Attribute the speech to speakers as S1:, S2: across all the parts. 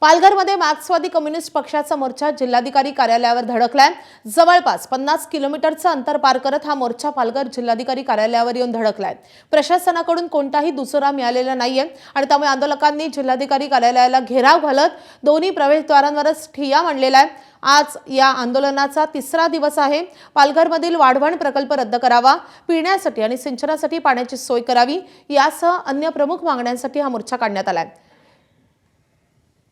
S1: पालघरमध्ये मार्क्सवादी कम्युनिस्ट पक्षाचा मोर्चा जिल्हाधिकारी कार्यालयावर धडकलाय। जवळपास 50 किलोमीटरचं अंतर पार करत हा मोर्चा पालघर जिल्हाधिकारी कार्यालयावर येऊन धडकलाय। प्रशासनाकडून कोणताही दुसरा मिळालेला नाहीये आणि त्यामुळे आंदोलकांनी जिल्हाधिकारी कार्यालयाला घेराव घालत दोन्ही प्रवेशद्वारांवरच ठिय्या मांडलेला आहे। आज या आंदोलनाचा तिसरा दिवस आहे। पालघरमधील वाढवण प्रकल्प रद्द करावा, पिण्यासाठी आणि सिंचनासाठी पाण्याची सोय करावी यासह अन्य प्रमुख मागण्यांसाठी हा मोर्चा काढण्यात आलाय।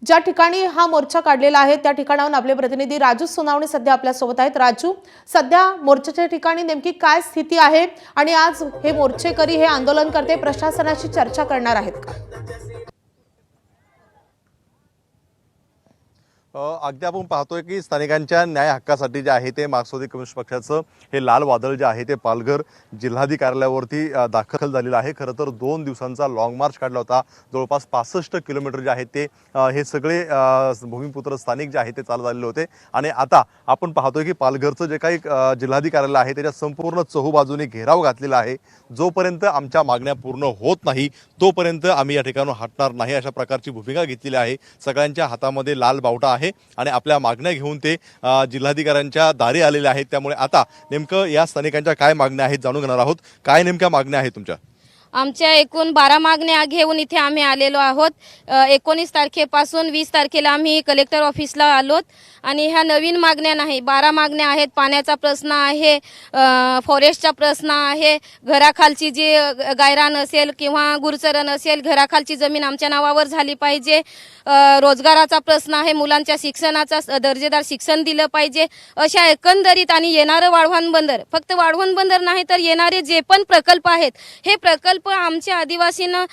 S1: ज्या ठिकाणी हा मोर्चा काढलेला आहे त्या ठिकाणाहून आपले प्रतिनिधी राजू सोनावणे सध्या आपल्या सोबत आहेत। राजू, सध्या मोर्चाच्या ठिकाणी नेमकी काय स्थिती आहे आणि आज हे मोर्चेकरी हे आंदोलनकर्ते प्रशासनाशी चर्चा करणार आहेत का?
S2: अगदी आपण पाहतोय की स्थानिकांच्या न्याय हक्कासाठी जे आहे ते मार्क्सवादी कम्युनिस्ट पक्षाचं हे लाल वादळ जे आहे ते पालघर जिल्हाधिकारी कार्यालयावरती दाखल झालेलं आहे। खरं तर 2 दिवसांचा लॉंग मार्च काढला होता। जवळपास 65 किलोमीटर जे आहे ते हे सगळे भूमिपुत्र स्थानिक जे आहे ते चालत आलेले होते आणि आता आपण पाहतोय की पालघरचं जे काही जिल्हाधिकारी कार्यालय आहे त्याच्या संपूर्ण चहूबाजूने घेराव घातलेला आहे। जोपर्यंत आमच्या मागण्या पूर्ण होत नाही तोपर्यंत आम्ही या ठिकाणून हटणार नाही अशा प्रकारची भूमिका घेतलेली आहे। सगळ्यांच्या हातामध्ये लाल बावटा आहे आणि आपल्या मागण्या घेऊन ते जिल्हाधिकाऱ्यांच्या दारी आलेले आहेत। त्यामुळे आता नेमकं या स्थानिकांच्या काय मागण्या आहेत जाणून घेणार आहोत। काय नेमक्या मागण्या आहेत तुमच्या?
S3: आमच्या एकूण 12 मागण्या घेऊन इथे आम्ही आलेलो आहोत। 19 तारखेपासून 20 तारखेला आम्ही कलेक्टर ऑफिसला आलोत आणि ह्या नवीन मागण्या नाही, 12 मागण्या आहेत। पाण्याचा प्रश्न आहे, फॉरेस्टचा प्रश्न आहे, घराखालची जी गायरान असेल किंवा गुरचरण असेल घराखालची जमीन आमच्या नावावर झाली पाहिजे। रोजगाराचा प्रश्न आहे, मुलांच्या शिक्षणाचा दर्जेदार शिक्षण दिलं पाहिजे। अशा एकंदरीत आणि येणारं वाढवण बंदर, फक्त वाढवण बंदर नाही तर येणारे जे पण प्रकल्प आहेत हे प्रकल्प आमच्या आदिवासींना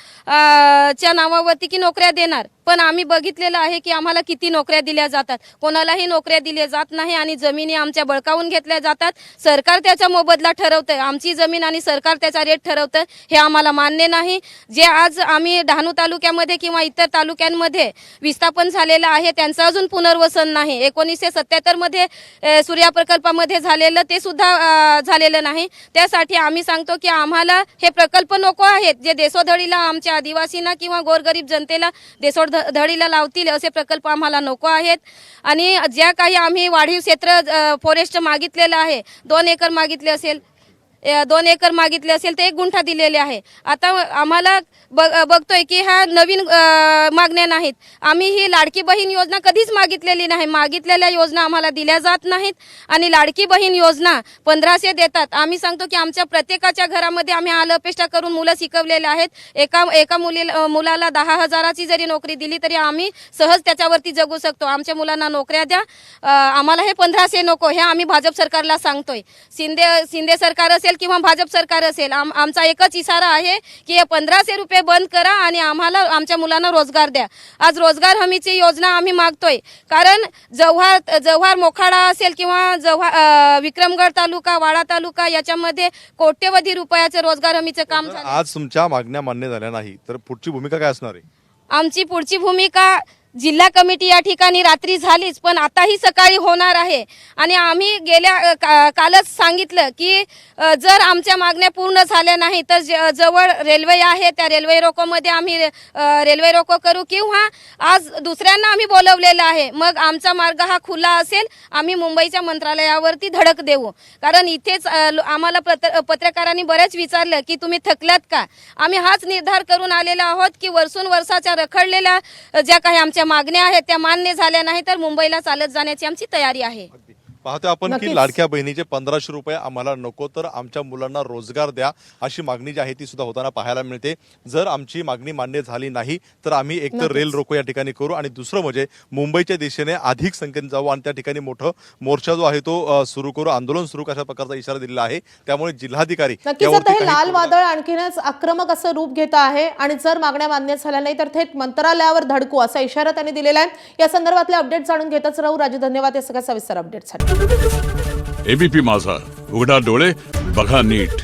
S3: च्या नावावरती की नोकऱ्या देणार, पण आम्ही बघितलेलं आहे की आम्हाला किती नोकऱ्या दिल्या जातात, कोणालाही नोकऱ्या दिल्या जात नाही आणि जमिनी आमच्या बळकावून घेतल्या जातात। सरकार त्याचा मोबदला ठरवतं, आमची जमीन आणि सरकार त्याचा रेट ठरवतं, हे आम्हाला मान्य नाही। जे आज आम्ही डहाणू तालुक्यामध्ये किंवा इतर तालुक्यांमध्ये विस्थापन झालेलं आहे त्यांचं अजून पुनर्वसन नाही। 1977 मध्ये सूर्या प्रकल्पामध्ये झालेलं ते सुद्धा झालेलं नाही। त्यासाठी आम्ही सांगतो की आम्हाला हे प्रकल्प नको आहेत जे देशोधडीला आमच्या आदिवासींना किंवा गोरगरीब जनतेला देशोधडीला लावतील असे प्रकल्प आम्हाला नको आहेत। आणि ज्या काही आम्ही वाढीव क्षेत्र फॉरेस्ट मागितलेलं आहे, 2 एकर मागितले असेल, 2 एकर मागितले असेल ते 1 गुंठा दिलेले आहे। आता आम्हाला बघतोय की ह्या नवीन मागण्या नाहीत। आम्ही ही लाडकी बहीण योजना कधीच मागितलेली नाही, मागितलेल्या योजना आम्हाला दिल्या जात नाहीत आणि लाडकी बहीण योजना 1500 देतात। आम्ही सांगतो की आमच्या प्रत्येकाच्या घरामध्ये आम्ही हाल अपेष्टा करून मुलं शिकवलेले आहेत। एका मुलाला 10,000ची जरी नोकरी दिली तरी आम्ही सहज त्याच्यावरती जगू शकतो। आमच्या मुलांना नोकऱ्या द्या, आम्हाला हे 1500 नको, हे आम्ही भाजप सरकारला सांगतोय। शिंदे सरकार असेल किंवा भाजप सरकार असेल, आमचा एकच इशारा आहे की हे 1500 रुपये बंद करा आणि आम्हाला आमच्या मुलांना रोजगार द्या। आज रोजगार हमीची योजना आम्ही मागतोय, कारण जव्हार मोखाडा असेल किंवा विक्रमगड तालुका, वाडा तालुका याच्यामध्ये कोट्यवधी रुपयाचे रोजगार हमीचं काम झालं।
S2: आज तुमच्या मागण्या मान्य झाल्या नाही तर पुढची भूमिका काय असणार आहे?
S3: आमची पुढची भूमिका जिल्हा कमिटी या ठिकाणी रात्री झालीच, पण आताही सकाळी होणार आहे। आणि आम्ही कालच सांगितलं की जर आमच्या मागण्या पूर्ण झाल्या नाही तर जवळ रेल्वे आहे त्या रेल्वे रोकोमध्ये आम्ही रेल्वे रोको करू किंवा आज दुसऱ्यांना आम्ही बोलवलेलं आहे। मग आमचा मार्ग हा खुला असेल, आम्ही मुंबईच्या मंत्रालयावरती धडक देऊ। कारण इथेच आम्हाला पत्रकारांनी बरेच विचारलं की तुम्ही थकलात का? आम्ही हाच निर्धार करून आलेला आहोत की वर्षाच्या रखडलेल्या ज्या काही आमच्या मागण्या आहेत त्या मान्य झाल्या नाही तर मुंबईला चालत जाण्याची आमची तयारी आहे।
S2: पाहतोय आपण की लाडक्या बहिणीचे 1500 रुपये आम्हाला नको तर आमच्या मुलांना रोजगार द्या अशी मागणी जी आहे ती सुद्धा होताना पाहायला मिळते। जर आमची मागणी मान्य झाली नाही तर आम्ही एकतर रेल रोको या ठिकाणी करू आणि दुसरं म्हणजे मुंबईच्या दिशेने अधिक संख्येने जाऊ आणि त्या ठिकाणी मोठं मोर्चा जो आहे तो सुरू करू, आंदोलन सुरू अशा प्रकारचा इशारा दिलेला आहे। त्यामुळे जिल्हाधिकारी
S1: हे लाल वादळ आणखीनच आक्रमक असं रूप घेत आहे आणि जर मागण्या मान्य झाल्या नाही तर थेट मंत्रालयावर धडकू असा इशारा त्यांनी दिलेला आहे। या संदर्भातले अपडेट जाणून घेतच राहू। राजू, धन्यवाद या सगळ्या सविस्तर अपडेटसाठी।
S4: एबीपी माझा, उघडा डोळे बघा नीट।